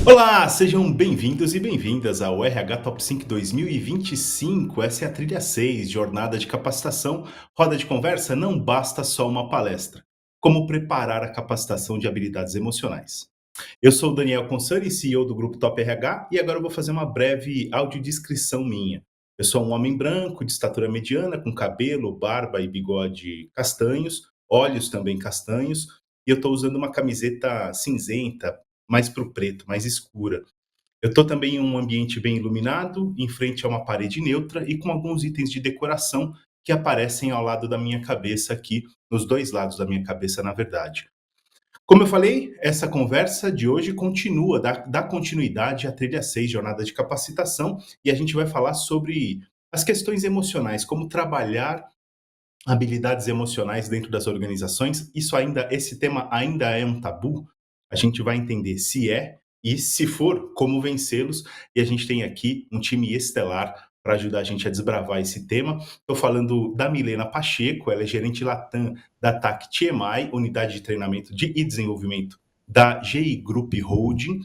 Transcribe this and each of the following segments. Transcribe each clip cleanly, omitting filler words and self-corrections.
Olá, sejam bem-vindos e bem-vindas ao RH Top 5 2025. Essa é a trilha 6, jornada de capacitação. Roda de conversa, não basta só uma palestra. Como preparar a capacitação de habilidades emocionais. Eu sou o Daniel Consani, CEO do Grupo Top RH, e agora eu vou fazer uma breve audiodescrição minha. Eu sou um homem branco, de estatura mediana, com cabelo, barba e bigode castanhos, olhos também castanhos, e eu estou usando uma camiseta cinzenta, mais para o preto, mais escura. Eu estou também em um ambiente bem iluminado, em frente a uma parede neutra e com alguns itens de decoração que aparecem ao lado da minha cabeça aqui, nos dois lados da minha cabeça, na verdade. Como eu falei, essa conversa de hoje continua, dá continuidade à trilha 6, jornada de capacitação, e a gente vai falar sobre as questões emocionais, como trabalhar habilidades emocionais dentro das organizações. Esse tema ainda é um tabu. A gente vai entender se é e, se for, como vencê-los. E a gente tem aqui um time estelar para ajudar a gente a desbravar esse tema. Estou falando da Milena Pacheco, ela é gerente Latam da TAC TMI, Unidade de Treinamento e Desenvolvimento da GI Group Holding,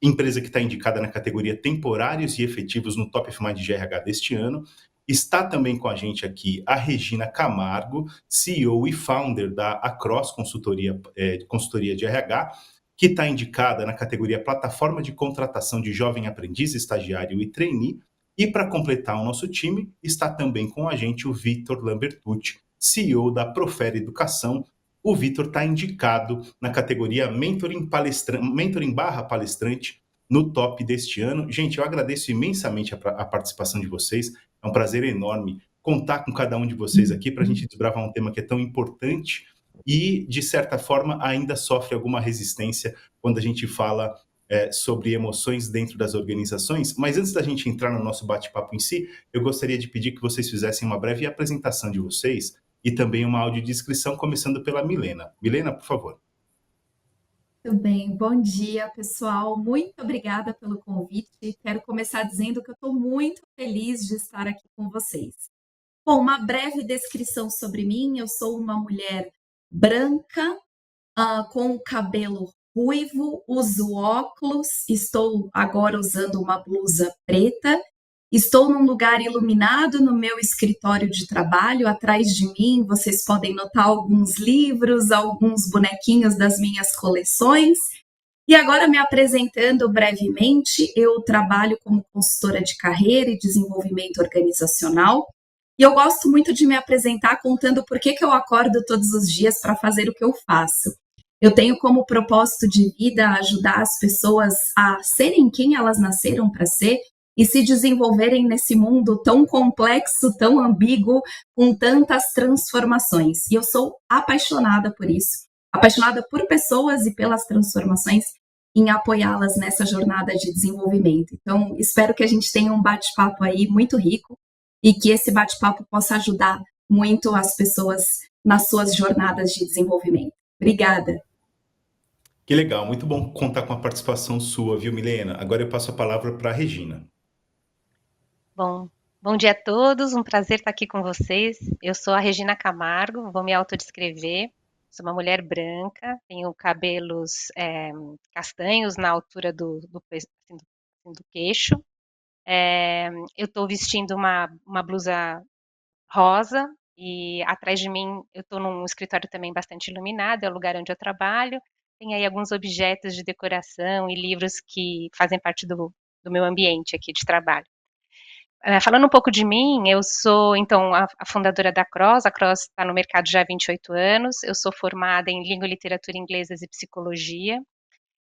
empresa que está indicada na categoria temporários e efetivos no Top of Mind de RH deste ano. Está também com a gente aqui a Regina Camargo, CEO e founder da Across Consultoria de RH, que está indicada na categoria Plataforma de Contratação de Jovem Aprendiz, Estagiário e Trainee. E para completar o nosso time, está também com a gente o Vitor Lambertucci, CEO da Profere Educação. O Vitor está indicado na categoria Mentoring barra palestrante no top deste ano. Gente, eu agradeço imensamente a participação de vocês. É um prazer enorme contar com cada um de vocês aqui para a gente desbravar um tema que é tão importante e, de certa forma, ainda sofre alguma resistência quando a gente fala sobre emoções dentro das organizações. Mas antes da gente entrar no nosso bate-papo em si, eu gostaria de pedir que vocês fizessem uma breve apresentação de vocês e também uma audiodescrição, começando pela Milena. Milena, por favor. Muito bem, bom dia, pessoal. Muito obrigada pelo convite. Quero começar dizendo que eu estou muito feliz de estar aqui com vocês. Bom, uma breve descrição sobre mim. Eu sou uma mulher branca, com cabelo ruivo, uso óculos, estou agora usando uma blusa preta. Estou num lugar iluminado no meu escritório de trabalho. Atrás de mim, vocês podem notar alguns livros, alguns bonequinhos das minhas coleções. E agora, me apresentando brevemente, eu trabalho como consultora de carreira e desenvolvimento organizacional. E eu gosto muito de me apresentar contando por que eu acordo todos os dias para fazer o que eu faço. Eu tenho como propósito de vida ajudar as pessoas a serem quem elas nasceram para ser e se desenvolverem nesse mundo tão complexo, tão ambíguo, com tantas transformações. E eu sou apaixonada por isso, apaixonada por pessoas e pelas transformações, em apoiá-las nessa jornada de desenvolvimento. Então, espero que a gente tenha um bate-papo aí muito rico e que esse bate-papo possa ajudar muito as pessoas nas suas jornadas de desenvolvimento. Obrigada. Que legal, muito bom contar com a participação sua, viu, Milena? Agora eu passo a palavra para a Regina. Bom, bom dia a todos, um prazer estar aqui com vocês. Eu sou a Regina Camargo, vou me autodescrever. Sou uma mulher branca, tenho cabelos castanhos na altura do queixo. Eu estou vestindo uma blusa rosa e atrás de mim eu estou num escritório também bastante iluminado, é o lugar onde eu trabalho. Tem aí alguns objetos de decoração e livros que fazem parte do meu ambiente aqui de trabalho. Falando um pouco de mim, eu sou, então, a fundadora da Cross. A Cross está no mercado já há 28 anos. Eu sou formada em Língua e Literatura Inglesas e Psicologia.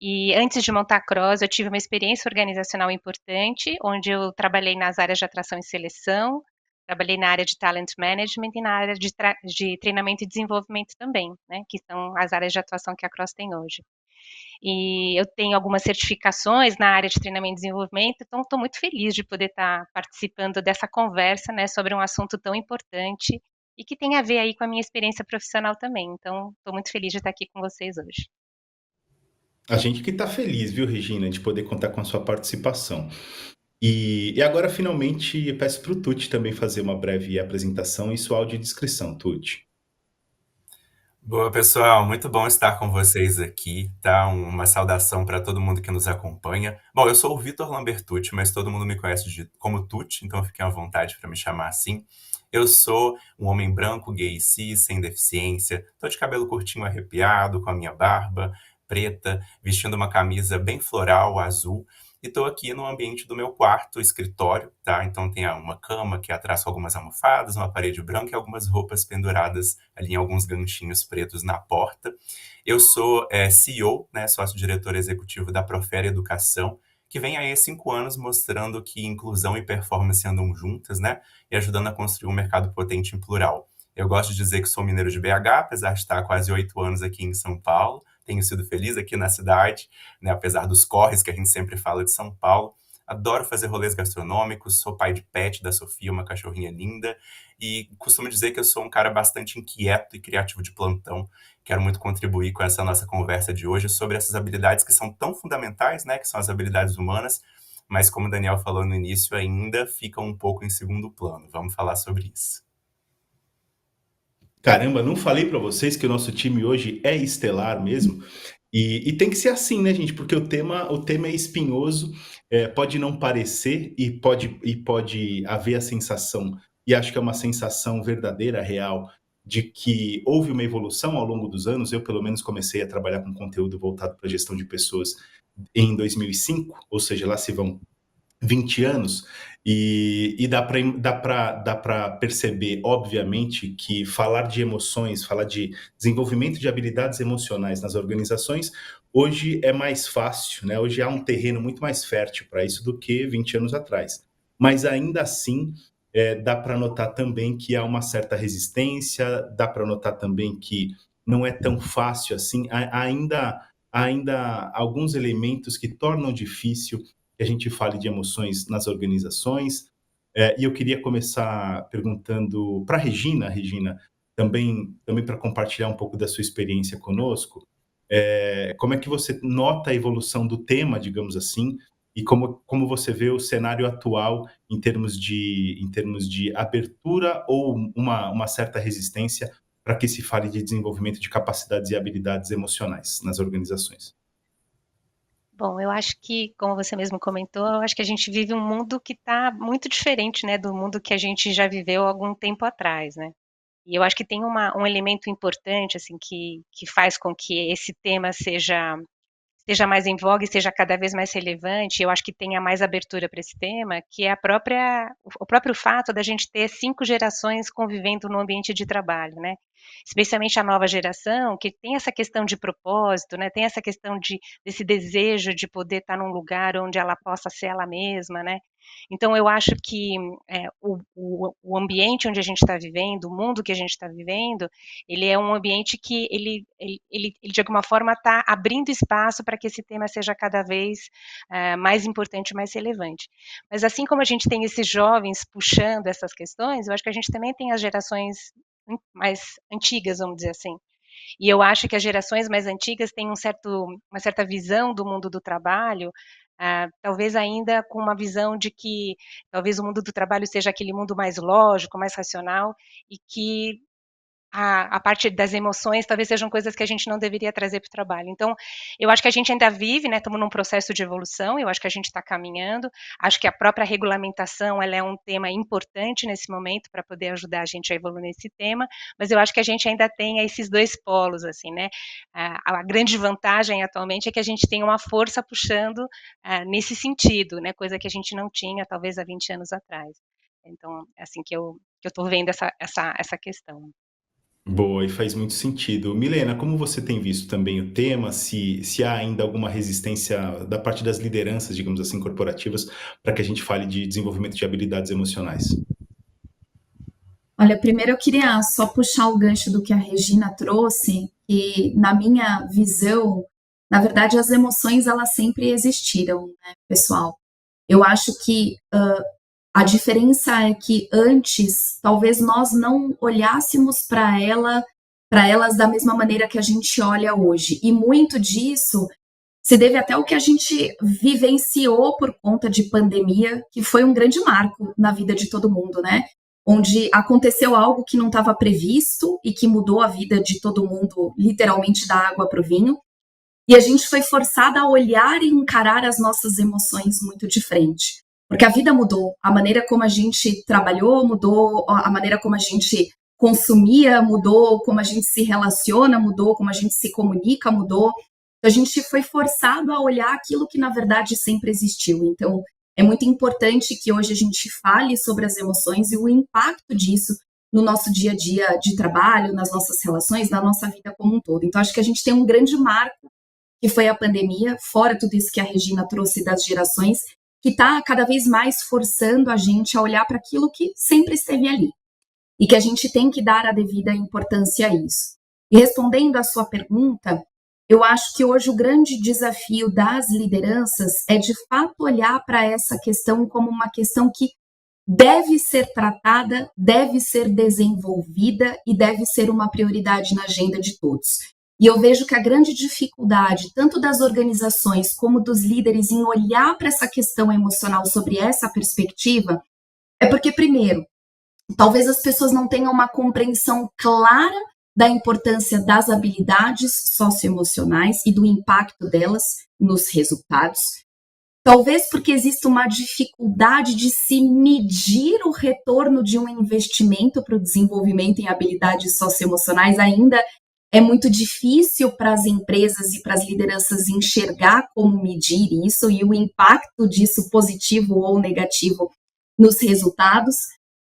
E antes de montar a Cross, eu tive uma experiência organizacional importante, onde eu trabalhei nas áreas de atração e seleção, trabalhei na área de talent management e na área de treinamento e desenvolvimento também, né, que são as áreas de atuação que a Cross tem hoje. E eu tenho algumas certificações na área de treinamento e desenvolvimento, então estou muito feliz de poder estar participando dessa conversa, né, sobre um assunto tão importante e que tem a ver aí com a minha experiência profissional também. Então, estou muito feliz de estar aqui com vocês hoje. A gente que está feliz, viu, Regina, de poder contar com a sua participação. E agora, finalmente, eu peço para o Tuti também fazer uma breve apresentação e sua audiodescrição, Tuti. Boa, pessoal, muito bom estar com vocês aqui, tá? Uma saudação para todo mundo que nos acompanha. Bom, eu sou o Vitor Lambertucci, mas todo mundo me conhece como Tucci, então fiquem à vontade para me chamar assim. Eu sou um homem branco, gay, cis, sem deficiência, tô de cabelo curtinho arrepiado, com a minha barba preta, vestindo uma camisa bem floral, azul, e tô aqui no ambiente do meu quarto, escritório, tá? Então tem uma cama que atrás com algumas almofadas, uma parede branca e algumas roupas penduradas ali em alguns ganchinhos pretos na porta. Eu sou CEO, né, sócio-diretor executivo da Profere Educação, que vem aí há 5 anos mostrando que inclusão e performance andam juntas, né, e ajudando a construir um mercado potente em plural. Eu gosto de dizer que sou mineiro de BH, apesar de estar há quase 8 anos aqui em São Paulo. Tenho sido feliz aqui na cidade, né, apesar dos corres que a gente sempre fala de São Paulo. Adoro fazer rolês gastronômicos, sou pai de pet da Sofia, uma cachorrinha linda, e costumo dizer que eu sou um cara bastante inquieto e criativo de plantão. Quero muito contribuir com essa nossa conversa de hoje sobre essas habilidades que são tão fundamentais, né, que são as habilidades humanas, mas como o Daniel falou no início, ainda ficam um pouco em segundo plano. Vamos falar sobre isso. Caramba, não falei para vocês que o nosso time hoje é estelar mesmo? E tem que ser assim, né, gente? Porque o tema é espinhoso, pode não parecer e pode haver a sensação, e acho que é uma sensação verdadeira, real, de que houve uma evolução ao longo dos anos. Eu, pelo menos, comecei a trabalhar com conteúdo voltado para gestão de pessoas em 2005, ou seja, lá se vão 20 anos, e dá para perceber, obviamente, que falar de emoções, falar de desenvolvimento de habilidades emocionais nas organizações, hoje é mais fácil, né? Hoje há um terreno muito mais fértil para isso do que 20 anos atrás. Mas ainda assim, dá para notar também que há uma certa resistência, dá para notar também que não é tão fácil assim, ainda há alguns elementos que tornam difícil que a gente fale de emoções nas organizações. E eu queria começar perguntando para a Regina, Regina, também para compartilhar um pouco da sua experiência conosco, como é que você nota a evolução do tema, digamos assim, e como você vê o cenário atual em termos de abertura ou uma certa resistência para que se fale de desenvolvimento de capacidades e habilidades emocionais nas organizações? Bom, eu acho que, como você mesmo comentou, eu acho que a gente vive um mundo que está muito diferente, né, do mundo que a gente já viveu há algum tempo atrás, né. E eu acho que tem um elemento importante, assim, que faz com que esse tema seja mais em voga e seja cada vez mais relevante, eu acho que tenha mais abertura para esse tema, que é a própria o próprio fato da gente ter 5 gerações convivendo no ambiente de trabalho, né. Especialmente a nova geração, que tem essa questão de propósito, né, tem essa questão desse desejo de poder estar num lugar onde ela possa ser ela mesma, né. Então eu acho que, o ambiente onde a gente está vivendo, o mundo que a gente está vivendo, ele é um ambiente que ele de alguma forma está abrindo espaço para que esse tema seja cada vez, mais importante e mais relevante. Mas assim como a gente tem esses jovens puxando essas questões, eu acho que a gente também tem as gerações mais antigas, vamos dizer assim. E eu acho que as gerações mais antigas têm uma certa visão do mundo do trabalho, talvez ainda com uma visão de que talvez o mundo do trabalho seja aquele mundo mais lógico, mais racional, e que a parte das emoções talvez sejam coisas que a gente não deveria trazer para o trabalho. Então, eu acho que a gente ainda vive, né, estamos num processo de evolução, eu acho que a gente está caminhando, acho que a própria regulamentação ela é um tema importante nesse momento para poder ajudar a gente a evoluir nesse tema, mas eu acho que a gente ainda tem esses dois polos, assim, né, a grande vantagem atualmente é que a gente tem uma força puxando, nesse sentido, né, coisa que a gente não tinha talvez há 20 anos atrás. Então, é assim que eu estou vendo essa questão. Boa, e faz muito sentido. Milena, como você tem visto também o tema, se há ainda alguma resistência da parte das lideranças, digamos assim, corporativas, para que a gente fale de desenvolvimento de habilidades emocionais? Olha, primeiro eu queria só puxar o gancho do que a Regina trouxe, que na minha visão, na verdade, as emoções elas sempre existiram, né, pessoal? Eu acho que a diferença é que antes, talvez nós não olhássemos para elas da mesma maneira que a gente olha hoje. E muito disso se deve até ao que a gente vivenciou por conta de pandemia, que foi um grande marco na vida de todo mundo, né? onde aconteceu algo que não estava previsto e que mudou a vida de todo mundo, literalmente da água para o vinho, e a gente foi forçada a olhar e encarar as nossas emoções muito de frente. Porque a vida mudou, a maneira como a gente trabalhou mudou, a maneira como a gente consumia mudou, como a gente se relaciona mudou, como a gente se comunica mudou. A gente foi forçado a olhar aquilo que na verdade sempre existiu. Então, é muito importante que hoje a gente fale sobre as emoções e o impacto disso no nosso dia a dia de trabalho, nas nossas relações, na nossa vida como um todo. Então, acho que a gente tem um grande marco, que foi a pandemia, fora tudo isso que a Regina trouxe das gerações, que está cada vez mais forçando a gente a olhar para aquilo que sempre esteve ali e que a gente tem que dar a devida importância a isso. E respondendo à sua pergunta, eu acho que hoje o grande desafio das lideranças é de fato olhar para essa questão como uma questão que deve ser tratada, deve ser desenvolvida e deve ser uma prioridade na agenda de todos. E eu vejo que a grande dificuldade, tanto das organizações como dos líderes, em olhar para essa questão emocional sobre essa perspectiva, é porque, primeiro, talvez as pessoas não tenham uma compreensão clara da importância das habilidades socioemocionais e do impacto delas nos resultados. Talvez porque existe uma dificuldade de se medir o retorno de um investimento para o desenvolvimento em habilidades socioemocionais. Ainda é muito difícil para as empresas e para as lideranças enxergar como medir isso e o impacto disso, positivo ou negativo, nos resultados.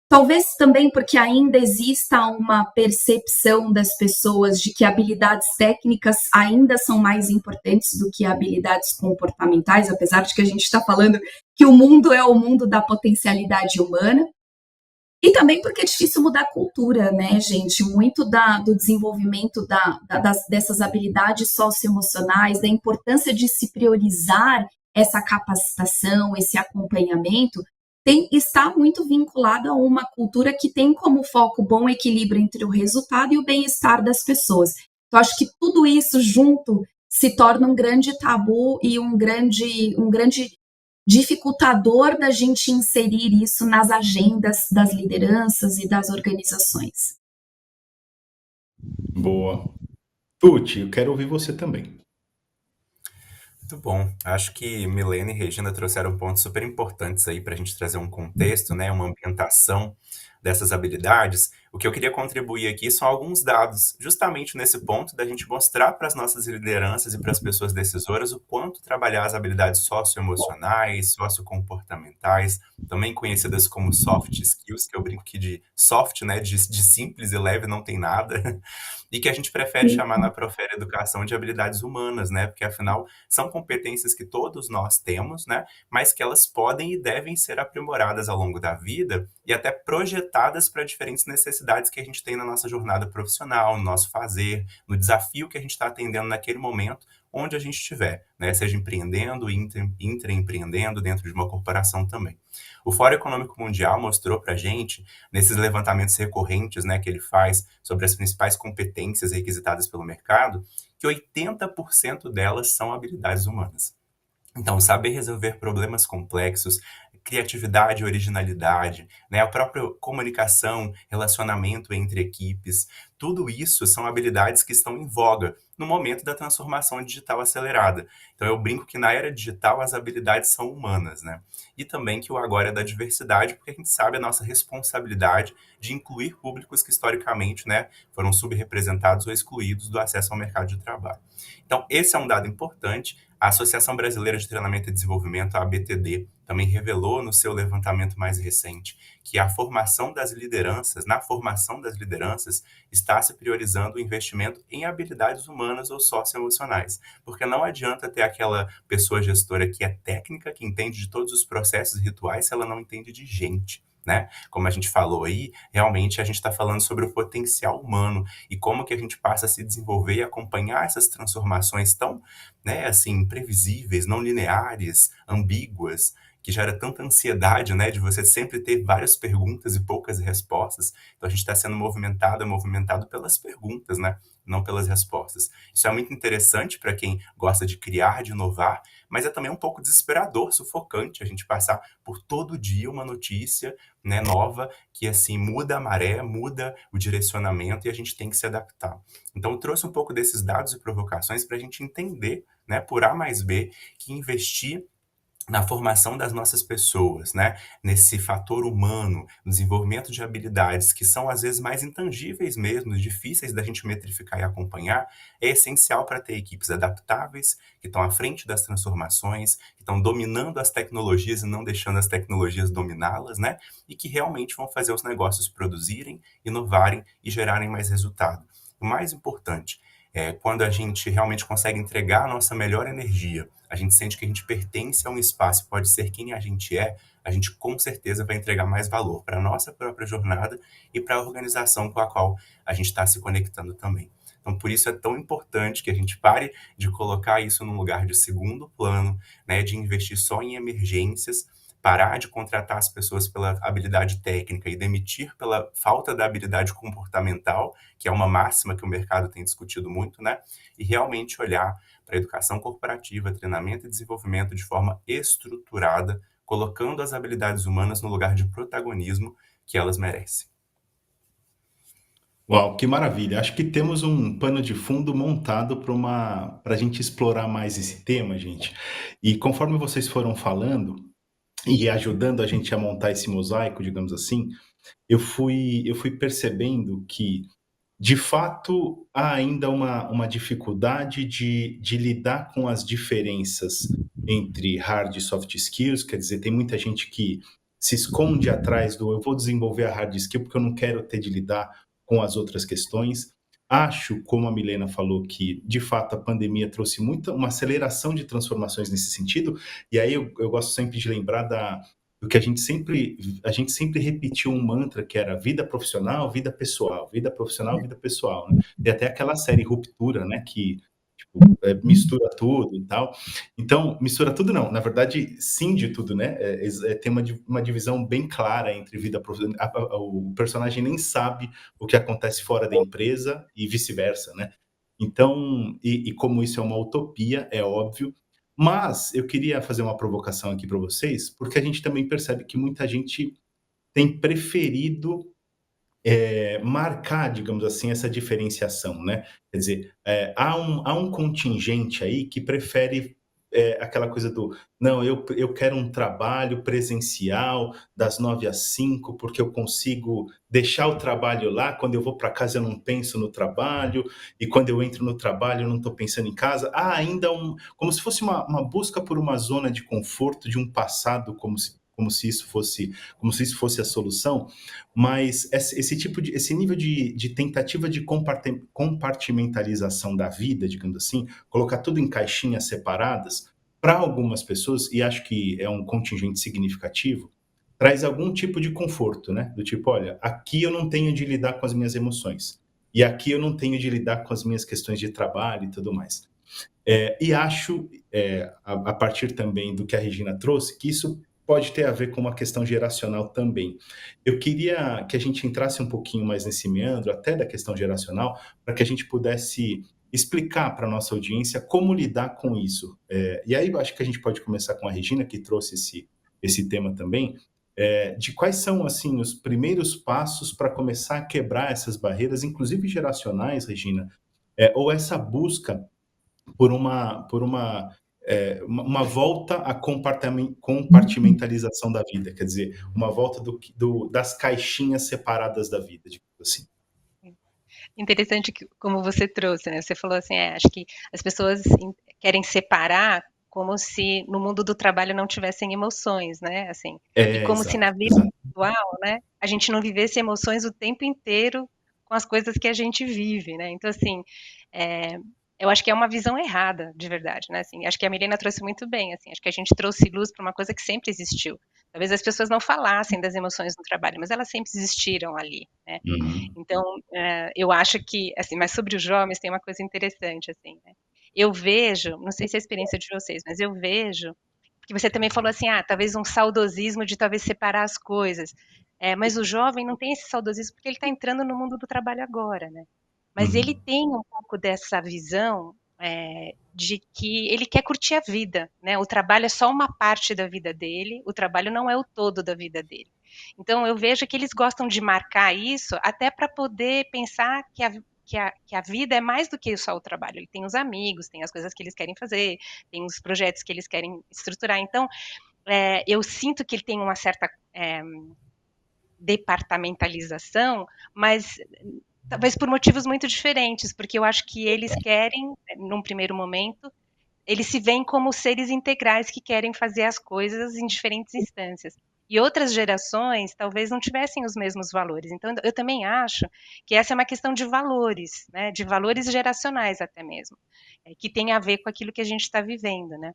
Talvez também porque ainda exista uma percepção das pessoas de que habilidades técnicas ainda são mais importantes do que habilidades comportamentais, apesar de que a gente está falando que o mundo é o mundo da potencialidade humana. E também porque é difícil mudar a cultura, né, gente? Muito do desenvolvimento dessas habilidades socioemocionais, da importância de se priorizar essa capacitação, esse acompanhamento, está muito vinculado a uma cultura que tem como foco o bom equilíbrio entre o resultado e o bem-estar das pessoas. Então, acho que tudo isso junto se torna um grande tabu e um grande dificultador da gente inserir isso nas agendas das lideranças e das organizações. Boa. Tuti, eu quero ouvir você também. Muito bom. Acho que Milena e Regina trouxeram pontos super importantes aí para a gente trazer um contexto, né, uma ambientação dessas habilidades. O que eu queria contribuir aqui são alguns dados, justamente nesse ponto da gente mostrar para as nossas lideranças e para as pessoas decisoras o quanto trabalhar as habilidades socioemocionais, sociocomportamentais, também conhecidas como soft skills, que eu brinco que de soft, né, de simples e leve não tem nada, e que a gente prefere chamar na Profere Educação de habilidades humanas, né, porque afinal são competências que todos nós temos, né, mas que elas podem e devem ser aprimoradas ao longo da vida e até projetadas para diferentes necessidades que a gente tem na nossa jornada profissional, no nosso fazer, no desafio que a gente está atendendo naquele momento, onde a gente estiver, né? Seja empreendendo, intraempreendendo dentro de uma corporação também. O Fórum Econômico Mundial mostrou para a gente, nesses levantamentos recorrentes, né, que ele faz sobre as principais competências requisitadas pelo mercado, que 80% delas são habilidades humanas. Então, saber resolver problemas complexos, criatividade, originalidade, né, a própria comunicação, relacionamento entre equipes, tudo isso são habilidades que estão em voga no momento da transformação digital acelerada. Então, eu brinco que na era digital as habilidades são humanas, né? E também que o agora é da diversidade, porque a gente sabe a nossa responsabilidade de incluir públicos que historicamente, né, foram subrepresentados ou excluídos do acesso ao mercado de trabalho. Então, esse é um dado importante. A Associação Brasileira de Treinamento e Desenvolvimento, a ABTD, também revelou no seu levantamento mais recente que na formação das lideranças, está se priorizando o investimento em habilidades humanas ou socioemocionais. Porque não adianta ter aquela pessoa gestora que é técnica, que entende de todos os processos e rituais, se ela não entende de gente. Né? Como a gente falou aí, realmente a gente está falando sobre o potencial humano e como que a gente passa a se desenvolver e acompanhar essas transformações tão, né, assim, imprevisíveis, não lineares, ambíguas, que gera tanta ansiedade, né, de você sempre ter várias perguntas e poucas respostas. Então a gente está sendo movimentado pelas perguntas, né, não pelas respostas. Isso é muito interessante para quem gosta de criar, de inovar, mas é também um pouco desesperador, sufocante a gente passar por todo dia uma notícia, né, nova, que assim muda a maré, muda o direcionamento e a gente tem que se adaptar. Então eu trouxe um pouco desses dados e provocações para a gente entender, né, por A mais B, que investir na formação das nossas pessoas, né, nesse fator humano, no desenvolvimento de habilidades que são às vezes mais intangíveis mesmo, difíceis da gente metrificar e acompanhar, é essencial para ter equipes adaptáveis, que estão à frente das transformações, que estão dominando as tecnologias e não deixando as tecnologias dominá-las, né, e que realmente vão fazer os negócios produzirem, inovarem e gerarem mais resultado. O mais importante é quando a gente realmente consegue entregar a nossa melhor energia, a gente sente que a gente pertence a um espaço, pode ser quem a gente com certeza vai entregar mais valor para a nossa própria jornada e para a organização com a qual a gente está se conectando também. Então, por isso é tão importante que a gente pare de colocar isso num lugar de segundo plano, né, de investir só em emergências, parar de contratar as pessoas pela habilidade técnica e demitir pela falta da habilidade comportamental, que é uma máxima que o mercado tem discutido muito, né? E realmente olhar para a educação corporativa, treinamento e desenvolvimento de forma estruturada, colocando as habilidades humanas no lugar de protagonismo que elas merecem. Uau, que maravilha! Acho que temos um pano de fundo montado para a gente explorar mais esse tema, gente. E conforme vocês foram falando e ajudando a gente a montar esse mosaico, digamos assim, eu fui percebendo que de fato, há ainda uma dificuldade de lidar com as diferenças entre hard e soft skills, quer dizer, tem muita gente que se esconde atrás do eu vou desenvolver a hard skill porque eu não quero ter de lidar com as outras questões. Acho, como a Milena falou, que de fato a pandemia trouxe uma aceleração de transformações nesse sentido, e aí eu gosto sempre de lembrar do que a gente sempre repetiu um mantra que era vida profissional, vida pessoal, vida profissional, vida pessoal, né? Tem até aquela série Ruptura, né, que tipo, mistura tudo e tal. Então, mistura tudo não, na verdade, sim de tudo, né? Tem uma divisão bem clara entre vida profissional. O personagem nem sabe o que acontece fora da empresa e vice-versa, né? Então, e como isso é uma utopia, é óbvio, mas eu queria fazer uma provocação aqui para vocês, porque a gente também percebe que muita gente tem preferido marcar, digamos assim, essa diferenciação, né? Quer dizer, há um contingente aí que prefere aquela coisa do não, eu quero um trabalho presencial das 9 às 5, porque eu consigo deixar o trabalho lá, quando eu vou para casa eu não penso no trabalho, e quando eu entro no trabalho eu não estou pensando em casa. Há ainda como se fosse uma busca por uma zona de conforto de um passado, como se isso fosse a solução, mas esse nível de tentativa de compartimentalização da vida, digamos assim, colocar tudo em caixinhas separadas, para algumas pessoas, e acho que é um contingente significativo, traz algum tipo de conforto, né? Do tipo, olha, aqui eu não tenho de lidar com as minhas emoções, e aqui eu não tenho de lidar com as minhas questões de trabalho e tudo mais. E acho, a partir também do que a Regina trouxe, que isso pode ter a ver com uma questão geracional também. Eu queria que a gente entrasse um pouquinho mais nesse meandro, até da questão geracional, para que a gente pudesse explicar para a nossa audiência como lidar com isso. E aí eu acho que a gente pode começar com a Regina, que trouxe esse tema também, de quais são assim os primeiros passos para começar a quebrar essas barreiras, inclusive geracionais, Regina, ou essa busca por uma volta à compartimentalização da vida, quer dizer, uma volta das caixinhas separadas da vida, digamos assim. Interessante que, como você trouxe, né? Você falou assim, acho que as pessoas querem separar como se no mundo do trabalho não tivessem emoções, né? Assim, e como se Exato, na vida exato. pessoal, né, a gente não vivesse emoções o tempo inteiro com as coisas que a gente vive, né? Então, assim, é, eu acho que é uma visão errada, de verdade, né? Assim, acho que a Milena trouxe muito bem, assim, acho que a gente trouxe luz para uma coisa que sempre existiu. Talvez as pessoas não falassem das emoções no trabalho, mas elas sempre existiram ali, né? Uhum. Então, eu acho que, assim, mas sobre os jovens tem uma coisa interessante, assim, né? Eu vejo, não sei se é a experiência de vocês, mas eu vejo porque você também falou assim, talvez um saudosismo de talvez separar as coisas. Mas o jovem não tem esse saudosismo porque ele está entrando no mundo do trabalho agora, né? Mas ele Uhum. tem um pouco dessa visão de que ele quer curtir a vida, né? O trabalho é só uma parte da vida dele, o trabalho não é o todo da vida dele. Então eu vejo que eles gostam de marcar isso até para poder pensar que a vida é mais do que só o trabalho. Ele tem os amigos, tem as coisas que eles querem fazer, tem os projetos que eles querem estruturar. Então, eu sinto que ele tem uma certa departamentalização, mas talvez por motivos muito diferentes, porque eu acho que eles querem, num primeiro momento, eles se veem como seres integrais que querem fazer as coisas em diferentes instâncias. E outras gerações talvez não tivessem os mesmos valores. Então, eu também acho que essa é uma questão de valores, né? De valores geracionais até mesmo, que tem a ver com aquilo que a gente está vivendo, né?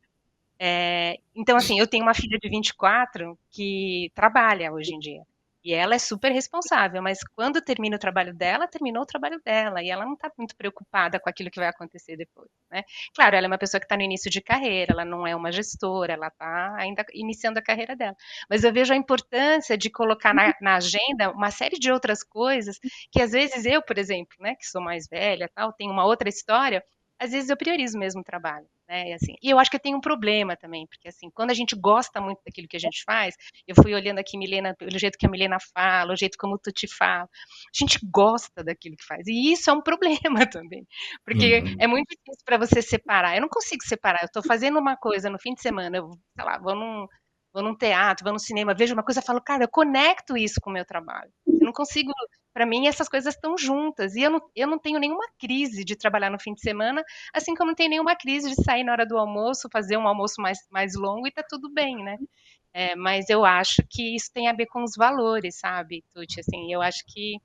Então, assim, eu tenho uma filha de 24 que trabalha hoje em dia. E ela é super responsável, mas quando termina o trabalho dela, terminou o trabalho dela. E ela não está muito preocupada com aquilo que vai acontecer depois, né? Claro, ela é uma pessoa que está no início de carreira, ela não é uma gestora, ela está ainda iniciando a carreira dela. Mas eu vejo a importância de colocar na agenda uma série de outras coisas que, às vezes, eu, por exemplo, né, que sou mais velha, tal, tenho uma outra história, às vezes eu priorizo mesmo o trabalho, né? E, assim, e eu acho que eu tenho um problema também, porque assim, quando a gente gosta muito daquilo que a gente faz, eu fui olhando aqui Milena, pelo jeito que a Milena fala, o jeito como tu te fala, a gente gosta daquilo que faz. E isso é um problema também, porque Uhum. é muito difícil para você separar. Eu não consigo separar. Eu estou fazendo uma coisa no fim de semana, eu, sei lá, vou num teatro, vou no cinema, vejo uma coisa e falo, cara, eu conecto isso com o meu trabalho. Eu não consigo, para mim, essas coisas estão juntas. E eu não tenho nenhuma crise de trabalhar no fim de semana, assim como não tenho nenhuma crise de sair na hora do almoço, fazer um almoço mais longo e tá tudo bem, né? Mas eu acho que isso tem a ver com os valores, sabe, Tuti? Assim, eu acho que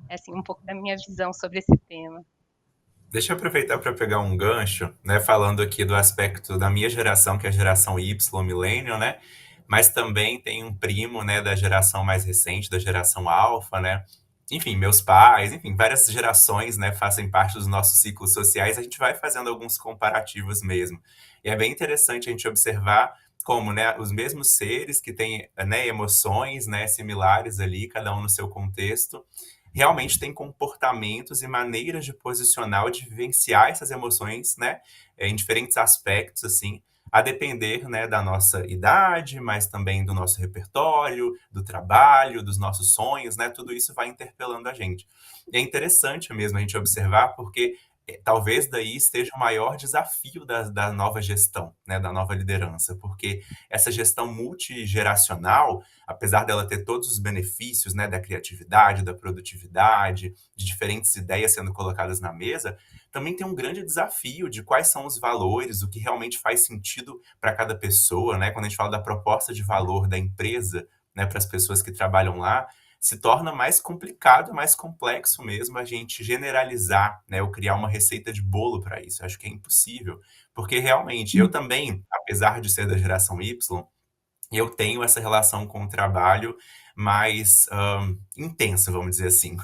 é assim, um pouco da minha visão sobre esse tema. Deixa eu aproveitar para pegar um gancho, né, falando aqui do aspecto da minha geração, que é a geração Y, Millennial, né, mas também tem um primo, né, da geração mais recente, da geração Alpha, né, enfim, meus pais, enfim, várias gerações, né, fazem parte dos nossos ciclos sociais, a gente vai fazendo alguns comparativos mesmo. E é bem interessante a gente observar como, né, os mesmos seres que têm, né, emoções, né, similares ali, cada um no seu contexto, realmente tem comportamentos e maneiras de posicionar ou de vivenciar essas emoções, né, em diferentes aspectos, assim, a depender, né, da nossa idade, mas também do nosso repertório, do trabalho, dos nossos sonhos, né, tudo isso vai interpelando a gente. E é interessante mesmo a gente observar, porque talvez daí esteja o maior desafio da nova gestão, né, da nova liderança, porque essa gestão multigeracional, apesar dela ter todos os benefícios, né, da criatividade, da produtividade, de diferentes ideias sendo colocadas na mesa, também tem um grande desafio de quais são os valores, o que realmente faz sentido para cada pessoa, né? Quando a gente fala da proposta de valor da empresa, né, para as pessoas que trabalham lá, se torna mais complicado, mais complexo mesmo a gente generalizar, né, ou criar uma receita de bolo para isso. Eu acho que é impossível, porque realmente eu também, apesar de ser da geração Y, eu tenho essa relação com o trabalho mais intensa, vamos dizer assim.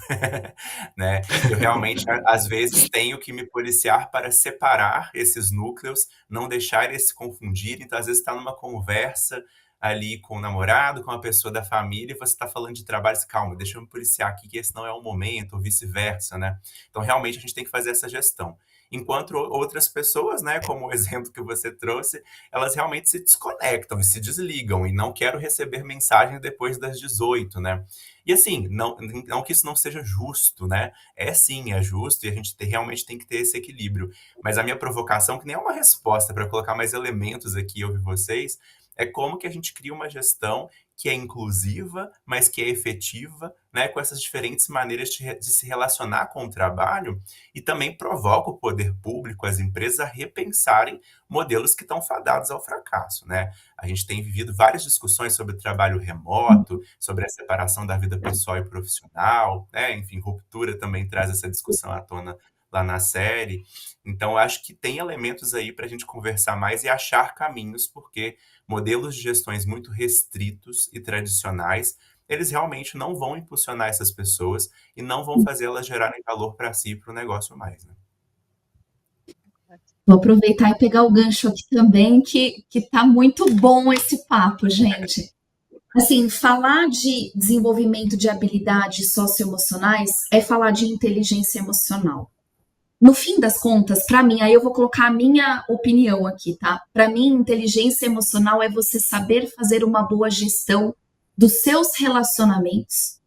Né? Eu realmente, às vezes, tenho que me policiar para separar esses núcleos, não deixar eles se confundir. Então, às vezes, está numa conversa ali com o namorado, com a pessoa da família, e você está falando de trabalho, você, calma, deixa eu me policiar aqui, que esse não é o momento, ou vice-versa, né? Então, realmente, a gente tem que fazer essa gestão. Enquanto outras pessoas, né, como o exemplo que você trouxe, elas realmente se desconectam e se desligam, e não quero receber mensagem depois das 18, né? E assim, não que isso não seja justo, né? É sim, é justo, e a gente realmente tem que ter esse equilíbrio. Mas a minha provocação, que nem é uma resposta para colocar mais elementos aqui e ouvir vocês, é como que a gente cria uma gestão que é inclusiva, mas que é efetiva, né, com essas diferentes maneiras de se relacionar com o trabalho, e também provoca o poder público, as empresas, a repensarem modelos que estão fadados ao fracasso, né? A gente tem vivido várias discussões sobre o trabalho remoto, sobre a separação da vida pessoal e profissional, né? Enfim, ruptura também traz essa discussão à tona lá na série. Então, eu acho que tem elementos aí para a gente conversar mais e achar caminhos, porque modelos de gestões muito restritos e tradicionais, eles realmente não vão impulsionar essas pessoas e não vão fazer elas gerarem valor para si e para o negócio mais, né? Vou aproveitar e pegar o gancho aqui também, que tá muito bom esse papo, gente. Assim, falar de desenvolvimento de habilidades socioemocionais é falar de inteligência emocional. No fim das contas, para mim, aí eu vou colocar a minha opinião aqui, tá? Para mim, inteligência emocional é você saber fazer uma boa gestão dos seus relacionamentos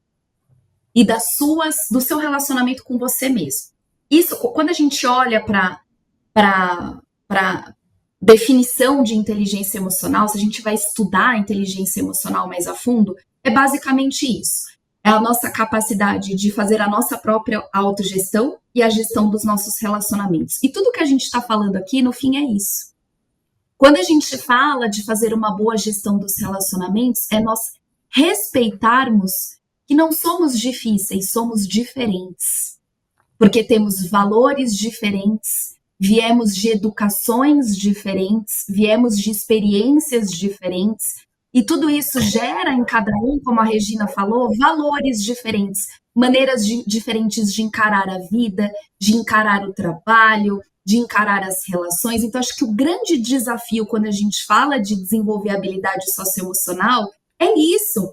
e do seu relacionamento com você mesmo. Isso, quando a gente olha para definição de inteligência emocional, se a gente vai estudar a inteligência emocional mais a fundo, é basicamente isso. É a nossa capacidade de fazer a nossa própria autogestão e a gestão dos nossos relacionamentos. E tudo que a gente está falando aqui, no fim, é isso. Quando a gente fala de fazer uma boa gestão dos relacionamentos, é nós respeitarmos que não somos difíceis, somos diferentes. Porque temos valores diferentes, viemos de educações diferentes, viemos de experiências diferentes, e tudo isso gera em cada um, como a Regina falou, valores diferentes, maneiras diferentes de encarar a vida, de encarar o trabalho, de encarar as relações. Então, acho que o grande desafio quando a gente fala de desenvolver habilidade socioemocional é isso.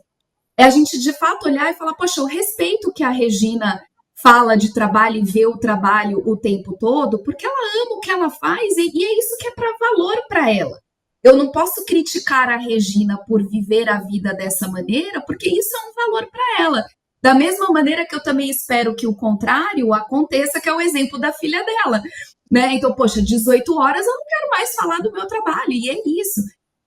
É a gente, de fato, olhar e falar, poxa, eu respeito que a Regina fala de trabalho e vê o trabalho o tempo todo, porque ela ama o que ela faz e é isso que é para valor para ela. Eu não posso criticar a Regina por viver a vida dessa maneira, porque isso é um valor para ela. Da mesma maneira que eu também espero que o contrário aconteça, que é o exemplo da filha dela. Né? Então, poxa, 18 horas eu não quero mais falar do meu trabalho, e é isso.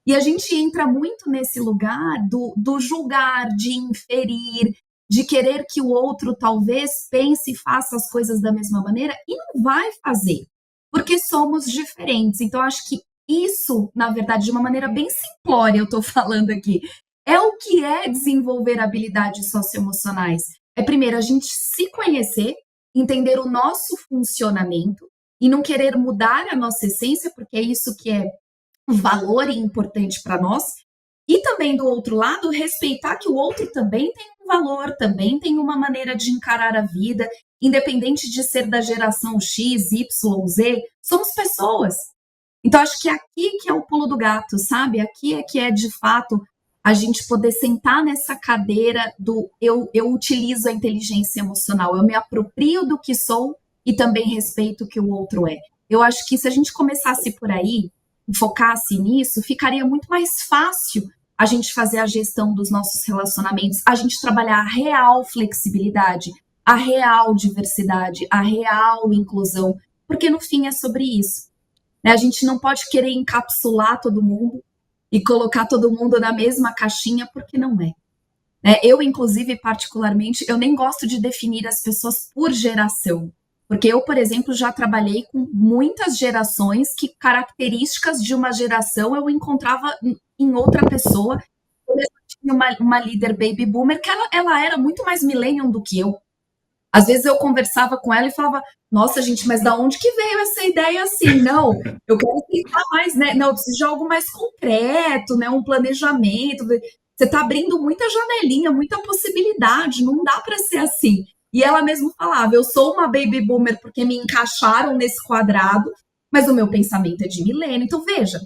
E a gente entra muito nesse lugar do julgar, de inferir, de querer que o outro talvez pense e faça as coisas da mesma maneira, e não vai fazer, porque somos diferentes. Então, acho que isso, na verdade, de uma maneira bem simplória, eu estou falando aqui, é o que é desenvolver habilidades socioemocionais. É primeiro a gente se conhecer, entender o nosso funcionamento e não querer mudar a nossa essência, porque é isso que é valor e importante para nós. E também, do outro lado, respeitar que o outro também tem um valor, também tem uma maneira de encarar a vida, independente de ser da geração X, Y, Z, somos pessoas. Então, acho que aqui que é o pulo do gato, sabe? Aqui é que é, de fato, a gente poder sentar nessa cadeira do eu utilizo a inteligência emocional, eu me aproprio do que sou e também respeito o que o outro é. Eu acho que se a gente começasse por aí, focasse nisso, ficaria muito mais fácil a gente fazer a gestão dos nossos relacionamentos, a gente trabalhar a real flexibilidade, a real diversidade, a real inclusão, porque no fim é sobre isso. Né? A gente não pode querer encapsular todo mundo e colocar todo mundo na mesma caixinha, porque não é. Eu, inclusive, particularmente, eu nem gosto de definir as pessoas por geração. Porque eu, por exemplo, já trabalhei com muitas gerações que características de uma geração eu encontrava em outra pessoa. Eu mesmo tinha uma líder baby boomer que ela era muito mais millennium do que eu. Às vezes eu conversava com ela e falava, nossa, gente, mas da onde que veio essa ideia assim? Não, eu quero pensar mais, né? Não, eu preciso de algo mais concreto, né? Um planejamento. Você está abrindo muita janelinha, muita possibilidade, não dá para ser assim. E ela mesmo falava, eu sou uma baby boomer porque me encaixaram nesse quadrado, mas o meu pensamento é de milênio. Então, veja,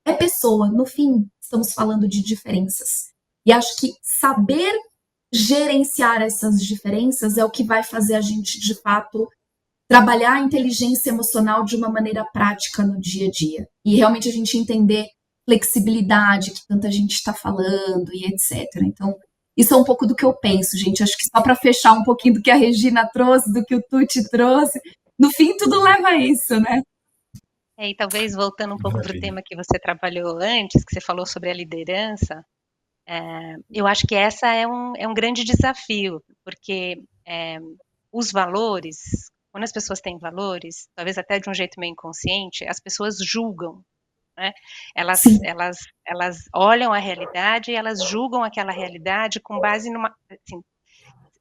é pessoa, no fim, estamos falando de diferenças. E acho que saber gerenciar essas diferenças é o que vai fazer a gente, de fato, trabalhar a inteligência emocional de uma maneira prática no dia a dia. E realmente a gente entender flexibilidade que tanta gente está falando e etc. Então, isso é um pouco do que eu penso, gente. Acho que só para fechar um pouquinho do que a Regina trouxe, do que o Tuti trouxe, no fim tudo leva a isso, né? E talvez voltando um pouco para o tema que você trabalhou antes, que você falou sobre a liderança, eu acho que essa é um grande desafio, porque os valores, quando as pessoas têm valores, talvez até de um jeito meio inconsciente, as pessoas julgam, né? Elas olham a realidade e elas julgam aquela realidade com base numa... Assim,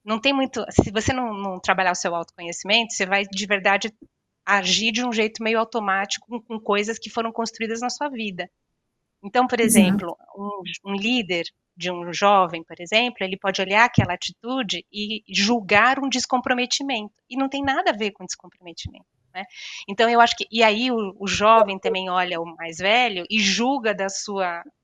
não tem muito... Se você não trabalhar o seu autoconhecimento, você vai de verdade agir de um jeito meio automático com coisas que foram construídas na sua vida. Então, por exemplo, um líder de um jovem, por exemplo, ele pode olhar aquela atitude e julgar um descomprometimento. E não tem nada a ver com descomprometimento. né. Então eu acho que e aí o jovem também olha o mais velho e julga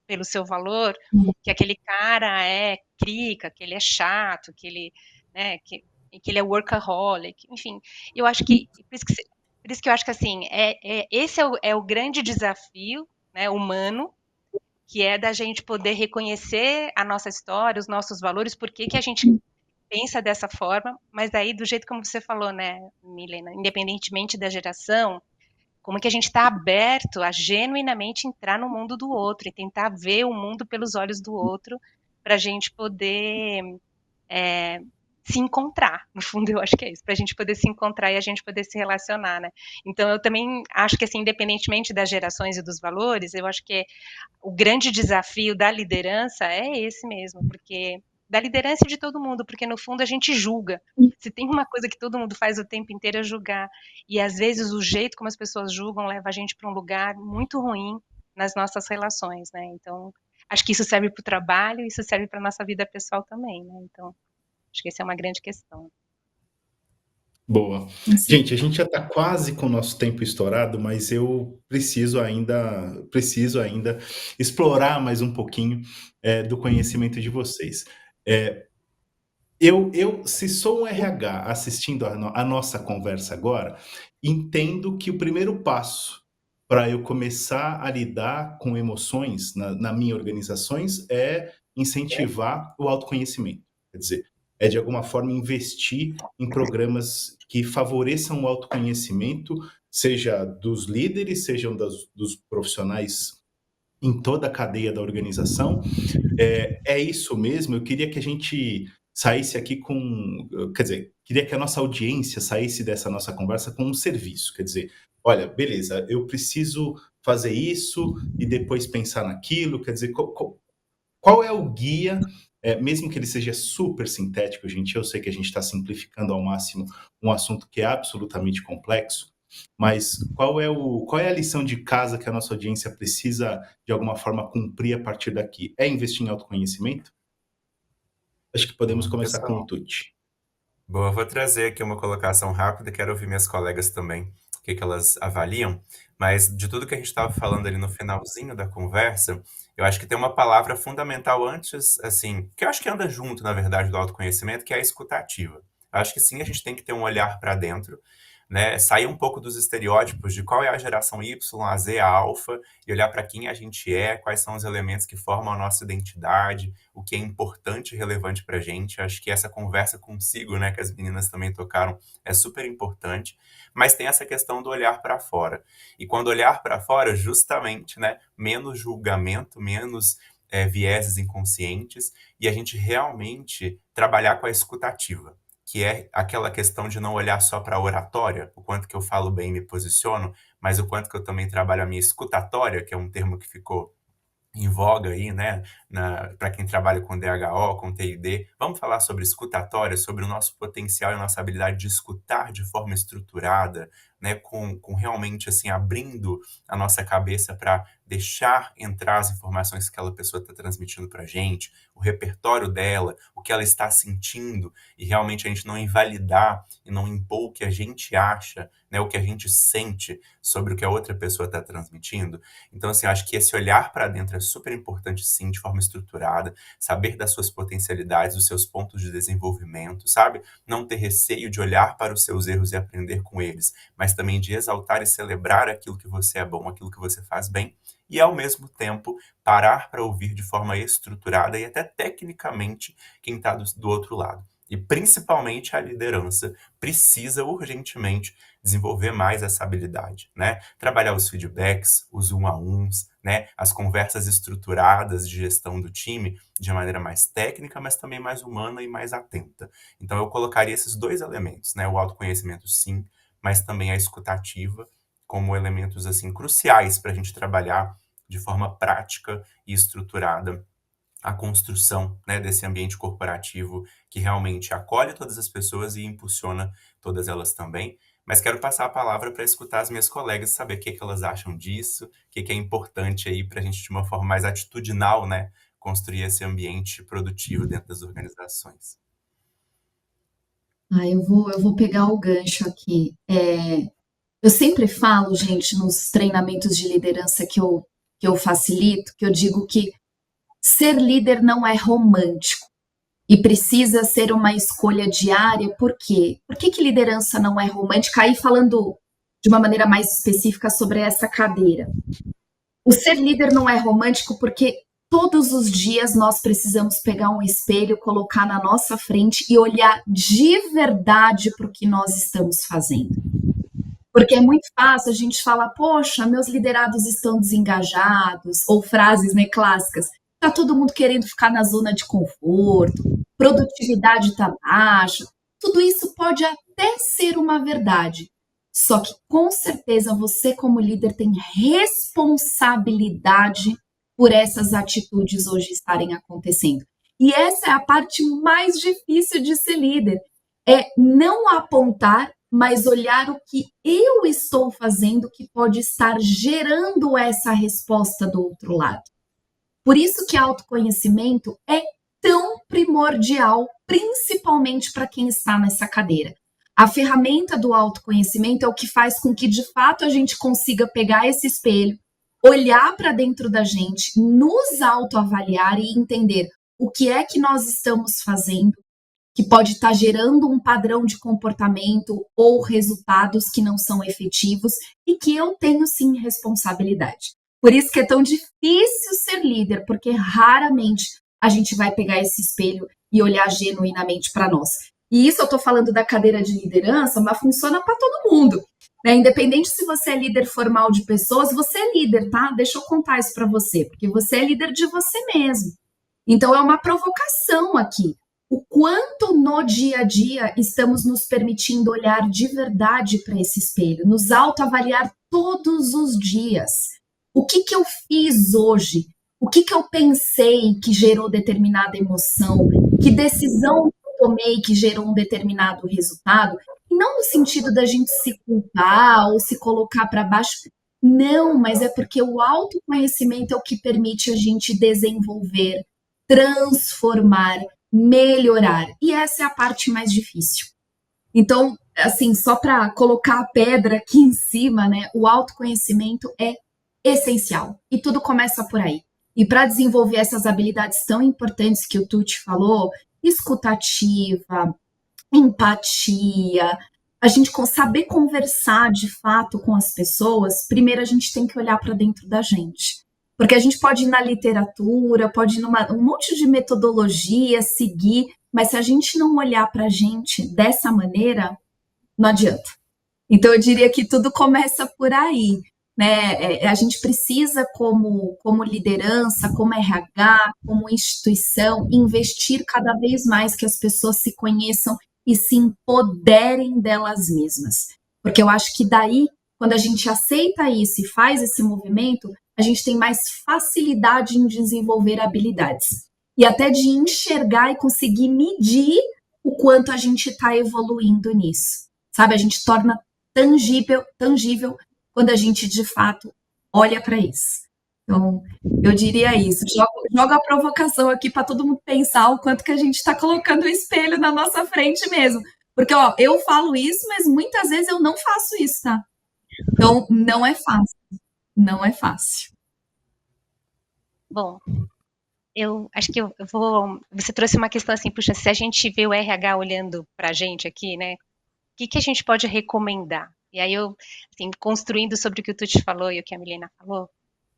pelo seu valor, que aquele cara é crica, que ele é chato, que ele, né, que ele é workaholic, enfim. Eu acho que por isso que eu acho que, assim, esse é o grande desafio, né, humano, que é da gente poder reconhecer a nossa história, os nossos valores, por que que a gente pensa dessa forma, mas daí do jeito como você falou, né, Milena, independentemente da geração, como que a gente está aberto a genuinamente entrar no mundo do outro e tentar ver o mundo pelos olhos do outro, para a gente poder se encontrar. No fundo, eu acho que é isso, para a gente poder se encontrar e a gente poder se relacionar, né? Então, eu também acho que, assim, independentemente das gerações e dos valores, eu acho que o grande desafio da liderança é esse mesmo, porque da liderança de todo mundo, porque no fundo a gente julga. Se tem uma coisa que todo mundo faz o tempo inteiro é julgar. E às vezes o jeito como as pessoas julgam leva a gente para um lugar muito ruim nas nossas relações, né? Então, acho que isso serve para o trabalho, isso serve para a nossa vida pessoal também, né? Então, acho que essa é uma grande questão. Boa. Gente, a gente já está quase com o nosso tempo estourado, mas eu preciso ainda explorar mais um pouquinho do conhecimento de vocês. É, se sou um RH assistindo a nossa conversa agora, entendo que o primeiro passo para eu começar a lidar com emoções na minha organizações é incentivar o autoconhecimento. Quer dizer, é de alguma forma investir em programas que favoreçam o autoconhecimento, seja dos líderes, sejam dos profissionais em toda a cadeia da organização. É isso mesmo. Eu queria que a gente saísse aqui com, quer dizer, queria que a nossa audiência saísse dessa nossa conversa com um serviço. Quer dizer, olha, beleza, eu preciso fazer isso e depois pensar naquilo. Quer dizer, qual é o guia, mesmo que ele seja super sintético, gente, eu sei que a gente está simplificando ao máximo um assunto que é absolutamente complexo, mas qual é a lição de casa que a nossa audiência precisa, de alguma forma, cumprir a partir daqui? É investir em autoconhecimento? Acho que podemos começar com o Pessoal, Tuti. boa, vou trazer aqui uma colocação rápida, quero ouvir minhas colegas também, o que que elas avaliam, mas de tudo que a gente estava falando ali no finalzinho da conversa, eu acho que tem uma palavra fundamental antes, assim, que eu acho que anda junto, na verdade, do autoconhecimento, que é a escutativa. Eu acho que sim, a gente tem que ter um olhar para dentro, né, sair um pouco dos estereótipos de qual é a geração Y, a Z, a alfa, e olhar para quem a gente é, quais são os elementos que formam a nossa identidade, o que é importante e relevante para a gente. Acho que essa conversa consigo, né, que as meninas também tocaram, é super importante. Mas tem essa questão do olhar para fora. E quando olhar para fora, justamente, né, menos julgamento, menos vieses inconscientes, e a gente realmente trabalhar com a escutativa, que é aquela questão de não olhar só para a oratória, o quanto que eu falo bem e me posiciono, mas o quanto que eu também trabalho a minha escutatória, que é um termo que ficou em voga aí, né, para quem trabalha com DHO, com TID. Vamos falar sobre escutatória, sobre o nosso potencial e a nossa habilidade de escutar de forma estruturada, né, com realmente assim abrindo a nossa cabeça para deixar entrar as informações que aquela pessoa está transmitindo para a gente, o repertório dela, o que ela está sentindo, e realmente a gente não invalidar e não impor o que a gente acha, né, o que a gente sente sobre o que a outra pessoa está transmitindo. Então, assim, eu acho que esse olhar para dentro é super importante, sim, de forma estruturada, saber das suas potencialidades, dos seus pontos de desenvolvimento, sabe? Não ter receio de olhar para os seus erros e aprender com eles, mas também de exaltar e celebrar aquilo que você é bom, aquilo que você faz bem, e ao mesmo tempo parar para ouvir de forma estruturada e até tecnicamente quem está do outro lado. E principalmente a liderança precisa urgentemente desenvolver mais essa habilidade, né? Trabalhar os feedbacks, os um-a-uns, né? As conversas estruturadas de gestão do time de maneira mais técnica, mas também mais humana e mais atenta. Então eu colocaria esses dois elementos, né? O autoconhecimento, sim, mas também a escutativa como elementos assim cruciais para a gente trabalhar de forma prática e estruturada a construção, né, desse ambiente corporativo que realmente acolhe todas as pessoas e impulsiona todas elas também. Mas quero passar a palavra para escutar as minhas colegas, saber o que, que elas acham disso, o que, que é importante aí para a gente, de uma forma mais atitudinal, né, construir esse ambiente produtivo dentro das organizações. Eu vou pegar o gancho aqui. Eu sempre falo, gente, nos treinamentos de liderança que eu facilito, que eu digo que ser líder não é romântico e precisa ser uma escolha diária. Por quê? Por que, que liderança não é romântica? Aí falando de uma maneira mais específica sobre essa cadeira. O ser líder não é romântico porque todos os dias nós precisamos pegar um espelho, colocar na nossa frente e olhar de verdade para o que nós estamos fazendo. Porque é muito fácil a gente falar, poxa, meus liderados estão desengajados, ou frases, né, clássicas. Tá todo mundo querendo ficar na zona de conforto, produtividade está baixa. Tudo isso pode até ser uma verdade. Só que com certeza você, como líder, tem responsabilidade por essas atitudes hoje estarem acontecendo. E essa é a parte mais difícil de ser líder. É não apontar, mas olhar o que eu estou fazendo que pode estar gerando essa resposta do outro lado. Por isso que autoconhecimento é tão primordial, principalmente para quem está nessa cadeira. A ferramenta do autoconhecimento é o que faz com que, de fato, a gente consiga pegar esse espelho, olhar para dentro da gente, nos autoavaliar e entender o que é que nós estamos fazendo, que pode estar gerando um padrão de comportamento ou resultados que não são efetivos e que eu tenho sim responsabilidade. Por isso que é tão difícil ser líder, porque raramente a gente vai pegar esse espelho e olhar genuinamente para nós. E isso eu estou falando da cadeira de liderança, mas funciona para todo mundo. Né? Independente se você é líder formal de pessoas, você é líder, tá? Deixa eu contar isso para você, porque você é líder de você mesmo. Então é uma provocação aqui. O quanto no dia a dia estamos nos permitindo olhar de verdade para esse espelho, nos autoavaliar todos os dias. O que eu fiz hoje? O que eu pensei que gerou determinada emoção? Que decisão eu tomei que gerou um determinado resultado? E não no sentido da gente se culpar ou se colocar para baixo. Não, mas é porque o autoconhecimento é o que permite a gente desenvolver, transformar, melhorar. E essa é a parte mais difícil. Então, assim, só para colocar a pedra aqui em cima, né? O autoconhecimento é essencial e tudo começa por aí. E para desenvolver essas habilidades tão importantes que o Tuti falou, escutativa, empatia, a gente saber conversar de fato com as pessoas, primeiro a gente tem que olhar para dentro da gente. Porque a gente pode ir na literatura, pode ir um monte de metodologia, seguir, mas se a gente não olhar para a gente dessa maneira, não adianta. Então eu diria que tudo começa por aí. Né? A gente precisa, como liderança, como RH, como instituição, investir cada vez mais que as pessoas se conheçam e se empoderem delas mesmas. Porque eu acho que daí, quando a gente aceita isso e faz esse movimento, a gente tem mais facilidade em desenvolver habilidades. E até de enxergar e conseguir medir o quanto a gente está evoluindo nisso. Sabe, a gente torna tangível quando a gente, de fato, olha para isso. Então, eu diria isso. Joga a provocação aqui para todo mundo pensar o quanto que a gente está colocando o espelho na nossa frente mesmo. Porque, ó, eu falo isso, mas muitas vezes eu não faço isso, tá? Então, não é fácil. Não é fácil. Bom, eu acho que eu vou... Você trouxe uma questão assim, puxa, se a gente vê o RH olhando para a gente aqui, né? O que a gente pode recomendar? E aí eu, assim, construindo sobre o que o Tuti falou e o que a Milena falou,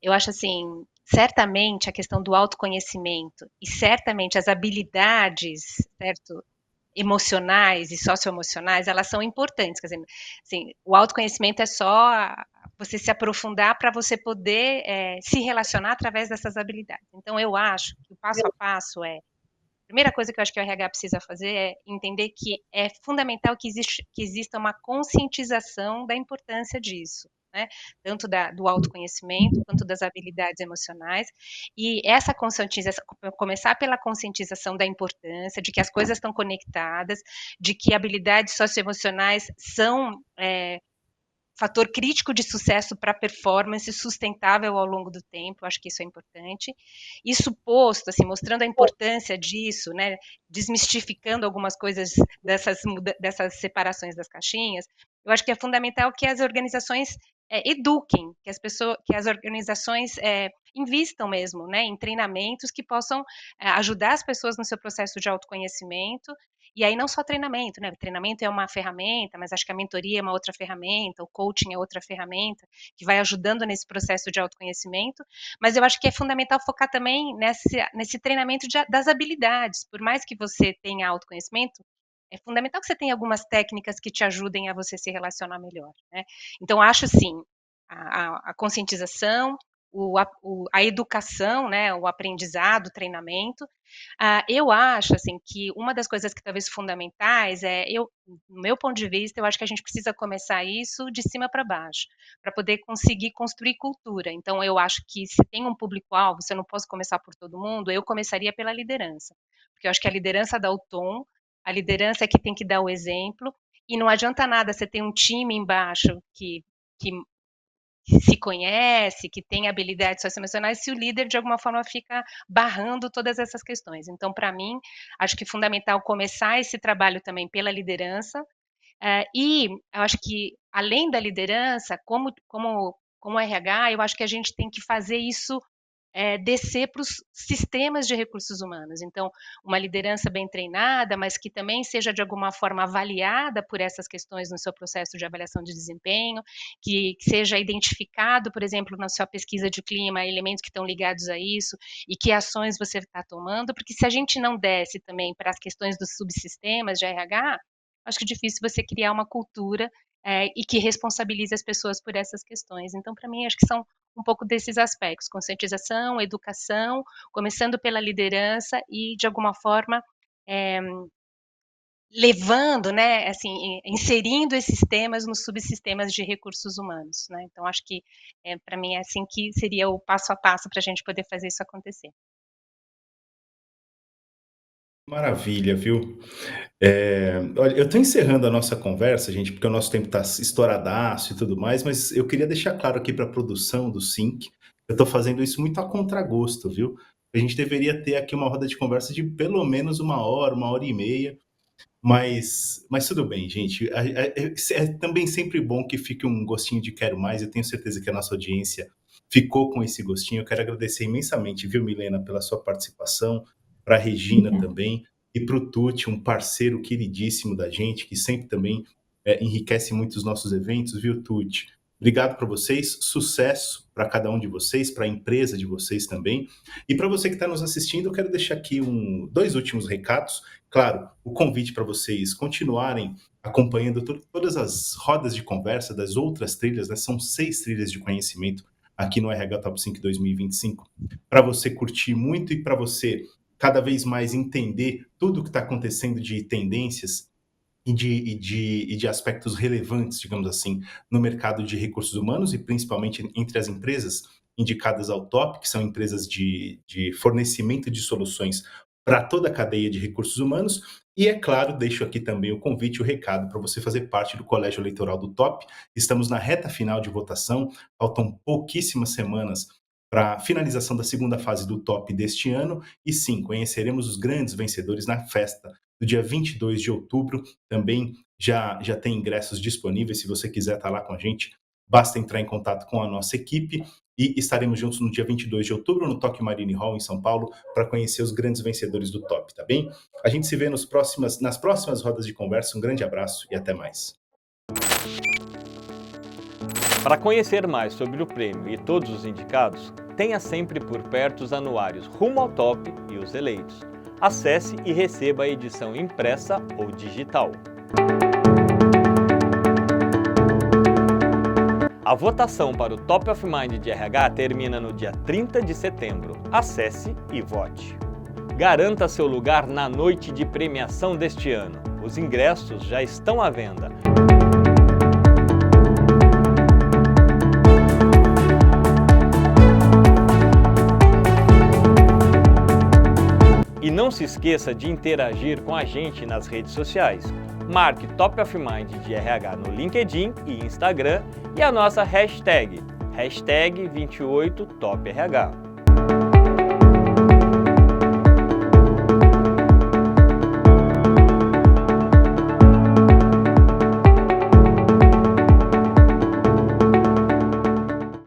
eu acho assim, certamente a questão do autoconhecimento e certamente as habilidades, certo, emocionais e socioemocionais, elas são importantes. Quer dizer, assim, o autoconhecimento é só você se aprofundar para você poder se relacionar através dessas habilidades. Então, eu acho que o passo a passo é a primeira coisa que eu acho que o RH precisa fazer é entender que é fundamental que exista uma conscientização da importância disso, né? Tanto do autoconhecimento quanto das habilidades emocionais. E essa conscientização, começar pela conscientização da importância, de que as coisas estão conectadas, de que habilidades socioemocionais são fator crítico de sucesso para performance sustentável ao longo do tempo, acho que isso é importante. Isso posto, assim, mostrando a importância disso, né, desmistificando algumas coisas dessas separações das caixinhas, eu acho que é fundamental que as organizações eduquem, que as organizações invistam mesmo, né, em treinamentos que possam ajudar as pessoas no seu processo de autoconhecimento. E aí não só treinamento, né? Treinamento é uma ferramenta, mas acho que a mentoria é uma outra ferramenta, o coaching é outra ferramenta que vai ajudando nesse processo de autoconhecimento. Mas eu acho que é fundamental focar também nesse treinamento das habilidades. Por mais que você tenha autoconhecimento, é fundamental que você tenha algumas técnicas que te ajudem a você se relacionar melhor, né? Então, acho sim, a conscientização, a educação, né, o aprendizado, o treinamento. Eu acho, assim, que uma das coisas que talvez fundamentais no meu ponto de vista, eu acho que a gente precisa começar isso de cima para baixo, para poder conseguir construir cultura. Então, eu acho que se tem um público-alvo, se eu não posso começar por todo mundo, eu começaria pela liderança, porque eu acho que a liderança dá o tom, a liderança é que tem que dar o exemplo, e não adianta nada você ter um time embaixo que se conhece, que tem habilidades socioemocionais, se o líder de alguma forma fica barrando todas essas questões. Então, para mim, acho que é fundamental começar esse trabalho também pela liderança, e eu acho que além da liderança, como RH, eu acho que a gente tem que fazer isso descer para os sistemas de recursos humanos. Então, uma liderança bem treinada, mas que também seja de alguma forma avaliada por essas questões no seu processo de avaliação de desempenho, que seja identificado, por exemplo, na sua pesquisa de clima, elementos que estão ligados a isso e que ações você está tomando, porque se a gente não desce também para as questões dos subsistemas de RH, acho que é difícil você criar uma cultura e que responsabilize as pessoas por essas questões. Então, para mim, acho que são um pouco desses aspectos: conscientização, educação, começando pela liderança e, de alguma forma, levando, né, assim, inserindo esses temas nos subsistemas de recursos humanos, né? Então, acho que, para mim, é assim que seria o passo a passo para a gente poder fazer isso acontecer. Maravilha, viu? Olha, eu estou encerrando a nossa conversa, gente, porque o nosso tempo está estouradaço e tudo mais, mas eu queria deixar claro aqui para a produção do Sync, eu estou fazendo isso muito a contragosto, viu? A gente deveria ter aqui uma roda de conversa de pelo menos 1 hora, 1 hora e meia, mas tudo bem, gente. É também sempre bom que fique um gostinho de quero mais. Eu tenho certeza que a nossa audiência ficou com esse gostinho. Eu quero agradecer imensamente, viu, Milena, pela sua participação, para a Regina também, e para o Tuti, um parceiro queridíssimo da gente, que sempre também enriquece muito os nossos eventos, viu, Tuti? Obrigado para vocês, sucesso para cada um de vocês, para a empresa de vocês também. E para você que está nos assistindo, eu quero deixar aqui dois últimos recados. Claro, o convite para vocês continuarem acompanhando todas as rodas de conversa das outras trilhas, né? São 6 trilhas de conhecimento aqui no RH Top 5 2025, para você curtir muito e para você cada vez mais entender tudo o que está acontecendo de tendências e de aspectos relevantes, digamos assim, no mercado de recursos humanos e principalmente entre as empresas indicadas ao top, que são empresas de fornecimento de soluções para toda a cadeia de recursos humanos. E, é claro, deixo aqui também o convite, o recado para você fazer parte do Colégio Eleitoral do Top. Estamos na reta final de votação, faltam pouquíssimas semanas para a finalização da segunda fase do Top deste ano. E sim, conheceremos os grandes vencedores na festa do dia 22 de outubro. Também já tem ingressos disponíveis. Se você quiser estar lá com a gente, basta entrar em contato com a nossa equipe e estaremos juntos no dia 22 de outubro no Tokyo Marine Hall, em São Paulo, para conhecer os grandes vencedores do Top, tá bem? A gente se vê nas próximas rodas de conversa. Um grande abraço e até mais. Para conhecer mais sobre o prêmio e todos os indicados, tenha sempre por perto os anuários Rumo ao Top e os eleitos. Acesse e receba a edição impressa ou digital. A votação para o Top of Mind de RH termina no dia 30 de setembro. Acesse e vote. Garanta seu lugar na noite de premiação deste ano. Os ingressos já estão à venda. E não se esqueça de interagir com a gente nas redes sociais. Marque Top of Mind de RH no LinkedIn e Instagram e a nossa hashtag 28TopRH.